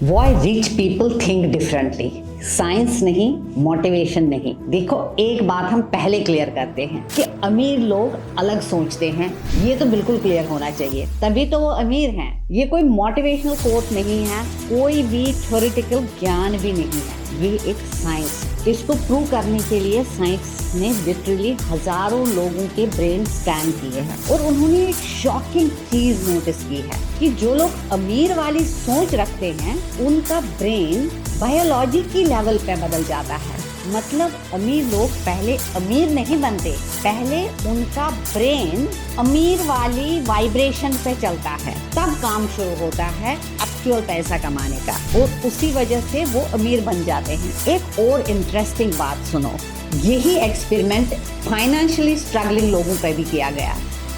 Why rich people think differently? Science नहीं, motivation नहीं। देखो, एक बात हम पहले क्लियर करते हैं कि अमीर लोग अलग सोचते हैं, ये तो बिल्कुल क्लियर होना चाहिए, तभी तो वो अमीर हैं। ये कोई मोटिवेशनल कोट नहीं है, कोई भी थ्योरेटिकल ज्ञान भी नहीं है, ये एक साइंस। इसको प्रूव करने के लिए साइंस ने लिटरली हजारों लोगों के ब्रेन स्कैन किए हैं और उन्होंने एक शॉकिंग चीज नोटिस की है कि जो लोग अमीर वाली सोच रखते हैं उनका ब्रेन बायोलॉजी की लेवल पे बदल जाता है। मतलब अमीर लोग पहले अमीर नहीं बनते, पहले उनका ब्रेन अमीर वाली वाइब्रेशन पे चलता है, तब काम शुरू होता है एक्चुअल पैसा कमाने का, और उसी वजह से वो अमीर बन जाते हैं। एक और इंटरेस्टिंग बात सुनो, यही एक्सपेरिमेंट फाइनेंशियली स्ट्रगलिंग लोगों पर भी किया गया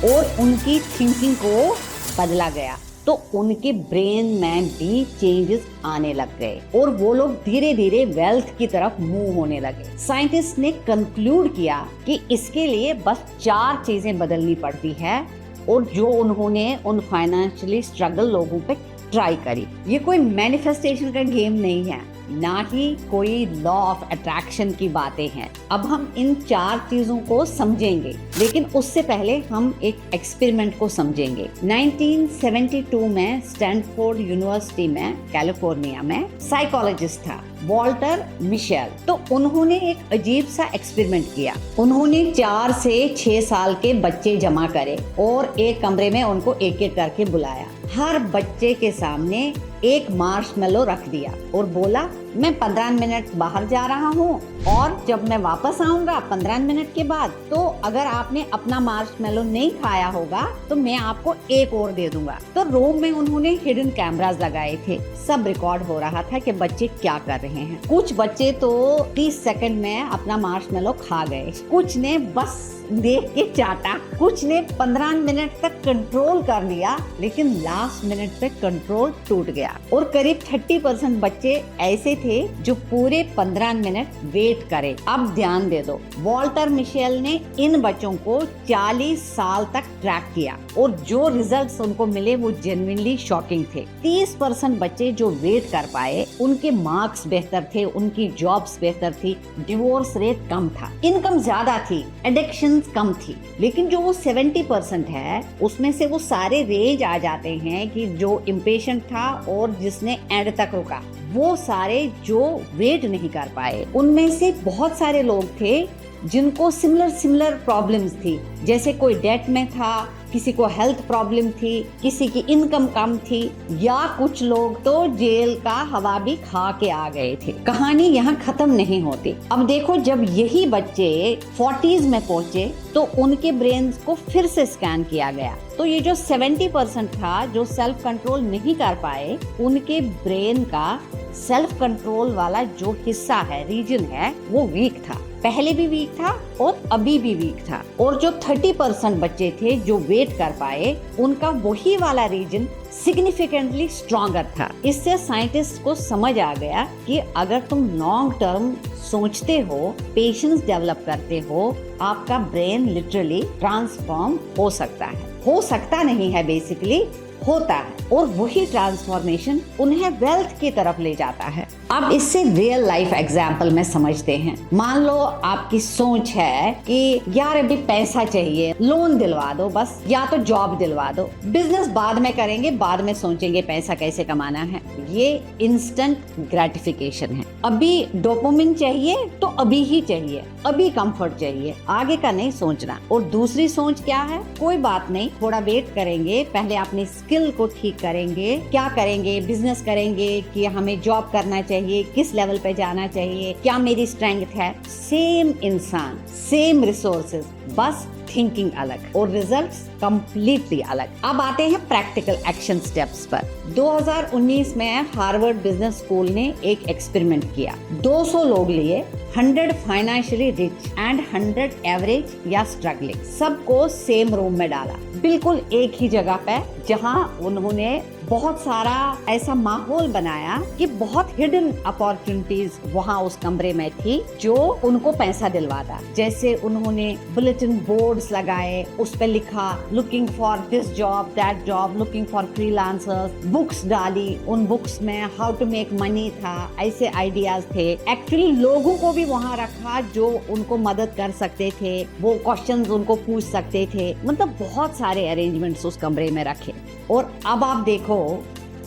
और उनकी थिंकिंग को बदला गया, तो उनके ब्रेन में भी चेंजेस आने लग गए और वो लोग धीरे धीरे वेल्थ की तरफ मूव होने लगे। साइंटिस्ट ने कंक्लूड किया कि इसके लिए बस 4 चीजें बदलनी पड़ती है, और जो उन्होंने उन फाइनेंशियली स्ट्रगल लोगों पे ट्राई करी। ये कोई मैनिफेस्टेशन का गेम नहीं है, ना ही कोई लॉ ऑफ अट्रैक्शन की बातें हैं। अब हम इन 4 चीजों को समझेंगे, लेकिन उससे पहले हम एक एक्सपेरिमेंट को समझेंगे। 1972 में स्टैनफोर्ड यूनिवर्सिटी में कैलिफोर्निया में साइकोलॉजिस्ट था वॉल्टर मिशेल। तो उन्होंने एक अजीब सा एक्सपेरिमेंट किया। उन्होंने 4 से 6 साल के बच्चे जमा करे और एक कमरे में उनको एक एक करके बुलाया। हर बच्चे के सामने एक मार्शमेलो रख दिया और बोला, मैं 15 मिनट बाहर जा रहा हूँ और जब मैं वापस आऊंगा 15 मिनट के बाद, तो अगर आपने अपना मार्शमेलो नहीं खाया होगा तो मैं आपको एक और दे दूंगा। तो रूम में उन्होंने हिडन कैमरास लगाए थे, सब रिकॉर्ड हो रहा था कि बच्चे क्या कर रहे हैं। कुछ बच्चे तो 30 सेकंड में अपना मार्शमेलो खा गए, कुछ ने बस देख के चाटा, कुछ ने 15 मिनट तक कंट्रोल कर लिया, लेकिन लास्ट मिनट पे कंट्रोल टूट गया। और करीब 30% बच्चे ऐसे थे जो पूरे 15 मिनट वेट करे। अब ध्यान दे दो, वॉल्टर मिशेल ने इन बच्चों को 40 साल तक ट्रैक किया और जो रिजल्ट्स उनको मिले वो जेन्युइनली शॉकिंग थे। 30% बच्चे जो वेट कर पाए, उनके मार्क्स बेहतर थे, उनकी जॉब्स बेहतर थी, डिवोर्स रेट कम था, इनकम ज्यादा थी, एडिक्शन कम थी। लेकिन जो वो 70% है, उसमें से वो सारे रेंज आ जाते हैं कि जो इम्पेशेंट था और जिसने एंड तक रुका, वो सारे जो वेट नहीं कर पाए। उनमें से बहुत सारे लोग थे जिनको सिमिलर प्रॉब्लम्स थी, जैसे कोई डेट में था, किसी को हेल्थ प्रॉब्लम थी, किसी की इनकम कम थी, या कुछ लोग तो जेल का हवा भी खा के आ गए थे। कहानी यहाँ खत्म नहीं होती। अब देखो, जब यही बच्चे 40s में पहुंचे तो उनके ब्रेन को फिर से स्कैन किया गया, तो ये जो 70% था जो सेल्फ कंट्रोल नहीं कर पाए, उनके ब्रेन का सेल्फ कंट्रोल वाला जो हिस्सा है, रीजन है, वो वीक था। पहले भी वीक था और अभी भी वीक था। और जो 30% बच्चे थे जो वेट कर पाए, उनका वही वाला रीजन सिग्निफिकेंटली स्ट्रॉन्गर था। इससे साइंटिस्ट को समझ आ गया कि अगर तुम लॉन्ग टर्म सोचते हो, पेशेंस डेवलप करते हो, आपका ब्रेन लिटरली ट्रांसफॉर्म हो सकता है। हो सकता नहीं है, बेसिकली होता है, और वही ट्रांसफॉर्मेशन उन्हें वेल्थ की तरफ ले जाता है। अब इससे रियल लाइफ एग्जाम्पल में समझते हैं। मान लो आपकी सोच है कि यार अभी पैसा चाहिए, लोन दिलवा दो बस, या तो जॉब दिलवा दो, बिजनेस बाद में करेंगे, बाद में सोचेंगे पैसा कैसे कमाना है। ये इंस्टेंट ग्रेटिफिकेशन है। अभी डोपामिन चाहिए तो अभी ही चाहिए, अभी कंफर्ट चाहिए, आगे का नहीं सोचना। और दूसरी सोच क्या है, कोई बात नहीं, थोड़ा वेट करेंगे, पहले अपनी स्किल को ठीक करेंगे, क्या करेंगे, बिजनेस करेंगे कि हमें जॉब करना चाहिए, किस लेवल पे जाना चाहिए, क्या मेरी स्ट्रेंथ है। सेम इंसान, सेम रिसोर्सेज, बस थिंकिंग अलग और रिजल्ट्स कंप्लीटली अलग। अब आते हैं प्रैक्टिकल एक्शन स्टेप्स पर। 2019 में हार्वर्ड बिजनेस स्कूल ने एक एक्सपेरिमेंट किया। 200 लोग लिए, 100 फाइनेंशियली रिच एंड 100 एवरेज या स्ट्रगलिंग, सबको सेम रूम में डाला, बिल्कुल एक ही जगह पे, जहां उन्होंने बहुत सारा ऐसा माहौल बनाया कि बहुत हिडन अपॉर्चुनिटीज वहाँ उस कमरे में थी जो उनको पैसा दिलवाता। जैसे उन्होंने बुलेटिन बोर्ड्स लगाए, उस पे लिखा looking for this job that job, looking for freelancers, books डाली, उन बुक्स में हाउ टू मेक मनी था, ऐसे आइडियाज थे। एक्चुअली लोगों को भी वहाँ रखा जो उनको मदद कर सकते थे, वो क्वेश्चंस उनको पूछ सकते थे, मतलब बहुत सारे अरेंजमेंट्स उस कमरे में रखे। और अब आप देखो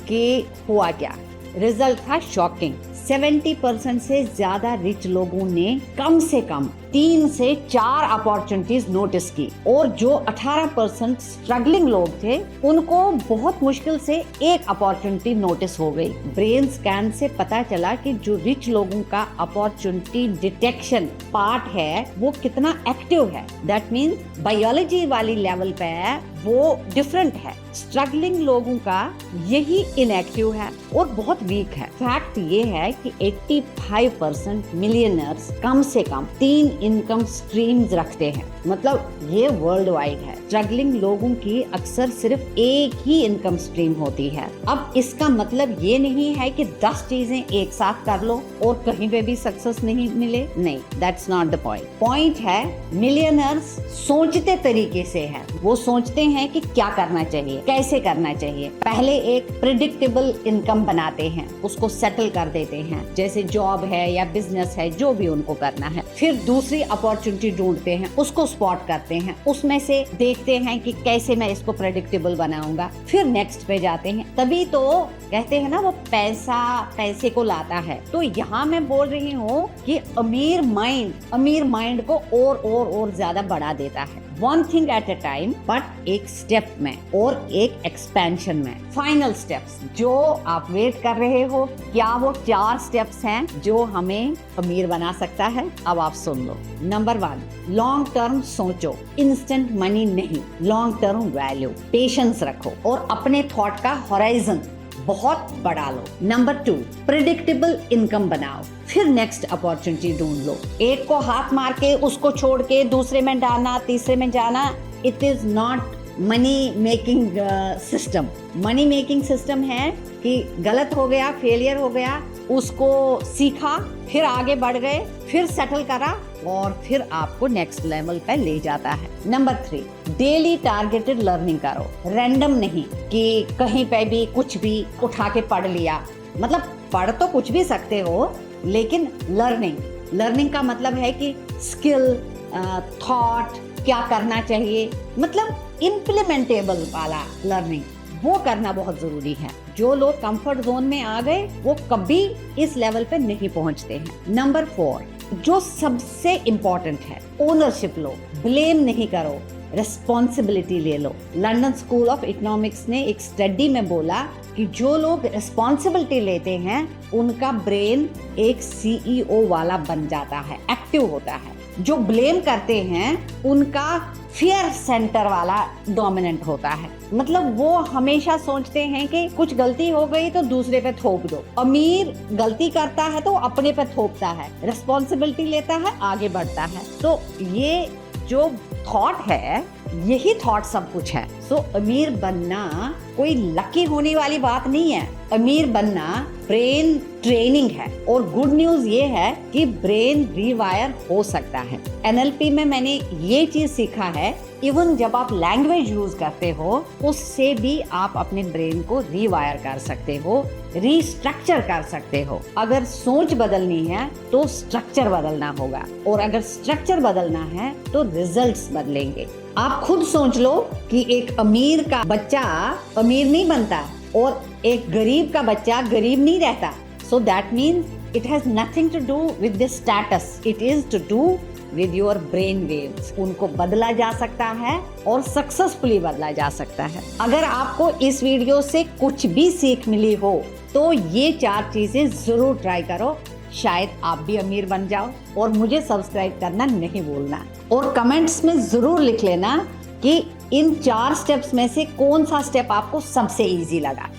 कि हुआ क्या, रिजल्ट था शॉकिंग। 70% से ज्यादा रिच लोगों ने कम से कम 3 से 4 अपॉर्चुनिटीज नोटिस की, और जो 18% स्ट्रगलिंग लोग थे उनको बहुत मुश्किल से एक अपॉर्चुनिटी नोटिस हो गई। ब्रेन स्कैन से पता चला कि जो रिच लोगों का अपॉर्चुनिटी डिटेक्शन पार्ट है वो कितना एक्टिव है। दैट मीन्स बायोलॉजी वाली लेवल पे वो डिफरेंट है। स्ट्रगलिंग लोगों का यही इनएक्टिव है और बहुत वीक है। फैक्ट ये है कि 85% मिलियनर्स कम से कम 3 इनकम स्ट्रीम्स रखते हैं, मतलब ये वर्ल्ड वाइड है। स्ट्रगलिंग लोगों की अक्सर सिर्फ एक ही इनकम स्ट्रीम होती है। अब इसका मतलब ये नहीं है कि 10 चीजें एक साथ कर लो और कहीं पे भी सक्सेस नहीं मिले, नहीं, that's not the point. Point है मिलियनर्स सोचते तरीके से है, वो सोचते हैं कि क्या करना चाहिए, कैसे करना चाहिए। पहले एक प्रिडिक्टेबल इनकम बनाते हैं, उसको सेटल कर देते हैं, जैसे जॉब है या बिजनेस है, जो भी उनको करना है। फिर दूसरी अपॉर्चुनिटी ढूंढते हैं, उसको स्पॉट करते हैं, उसमें से देखते हैं कि कैसे मैं इसको प्रेडिक्टेबल बनाऊंगा। फिर नेक्स्ट पे जाते हैं। तभी तो कहते हैं ना वो पैसा पैसे को लाता है। तो यहाँ मैं बोल रही हूँ कि अमीर माइंड को और ज्यादा बढ़ा देता है। One thing at a time, but एक स्टेप में और एक एक्सपेंशन में। फाइनल स्टेप्स जो आप वेट कर रहे हो, क्या वो 4 स्टेप्स हैं जो हमें अमीर बना सकता है? अब आप सुन लो। नंबर 1, लॉन्ग टर्म सोचो, इंस्टेंट मनी नहीं, लॉन्ग टर्म वैल्यू। पेशेंस रखो और अपने थॉट का होराइजन बहुत बढ़ा लो। नंबर 2, प्रिडिक्टेबल इनकम बनाओ, फिर नेक्स्ट अपॉर्चुनिटी ढूंढ लो। एक को हाथ मार के उसको छोड़ के दूसरे में डालना, तीसरे में जाना, it is not money making system. Money making system है कि गलत हो गया, फेलियर हो गया, उसको सीखा, फिर आगे बढ़ गए, फिर सेटल करा और फिर आपको नेक्स्ट लेवल पे ले जाता है। नंबर 3, डेली टारगेटेड लर्निंग करो, रैंडम नहीं कि कहीं पे भी कुछ भी उठा के पढ़ लिया। मतलब पढ़ तो कुछ भी सकते हो, लेकिन लर्निंग का मतलब है कि स्किल, थॉट, क्या करना चाहिए, मतलब इम्प्लीमेंटेबल वाला लर्निंग, वो करना बहुत जरूरी है। जो लोग कंफर्ट जोन में आ गए वो कभी इस लेवल पे नहीं पहुंचते हैं। नंबर 4, जो सबसे इम्पोर्टेंट है, ओनरशिप लो, ब्लेम नहीं करो, रिस्पॉन्सिबिलिटी ले लो। लंदन स्कूल ऑफ इकोनॉमिक्स ने एक स्टडी में बोला कि जो लोग रिस्पॉन्सिबिलिटी लेते हैं उनका ब्रेन एक CEO वाला बन जाता है, एक्टिव होता है। जो ब्लेम करते हैं उनका फियर सेंटर वाला डोमिनेंट होता है, मतलब वो हमेशा सोचते हैं कि कुछ गलती हो गई तो दूसरे पे थोप दो। अमीर गलती करता है तो अपने पे थोपता है, रिस्पॉन्सिबिलिटी लेता है, आगे बढ़ता है। तो ये जो थॉट है, यही थॉट सब कुछ है। सो अमीर बनना कोई लकी होने वाली बात नहीं है। अमीर बनना ब्रेन ट्रेनिंग है, और गुड न्यूज ये है कि ब्रेन रीवायर हो सकता है। NLP में मैंने ये चीज सीखा है, इवन जब आप लैंग्वेज यूज करते हो उससे भी आप अपने ब्रेन को रीवायर कर सकते हो, रीस्ट्रक्चर कर सकते हो। अगर सोच बदलनी है तो स्ट्रक्चर बदलना होगा, और अगर स्ट्रक्चर बदलना है तो रिजल्ट्स बदलेंगे। आप खुद सोच लो कि एक अमीर का बच्चा अमीर नहीं बनता और एक गरीब का बच्चा गरीब नहीं रहता। So that means it has nothing to do with the status, it is to do with your brain waves. उनको बदला जा सकता है और सक्सेसफुली बदला जा सकता है। अगर आपको इस वीडियो से कुछ भी सीख मिली हो तो ये 4 चीजें जरूर ट्राई करो, शायद आप भी अमीर बन जाओ। और मुझे सब्सक्राइब करना नहीं भूलना, और कमेंट्स में जरूर लिख लेना कि इन 4 स्टेप्स में से कौन सा स्टेप आपको सबसे इजी लगा।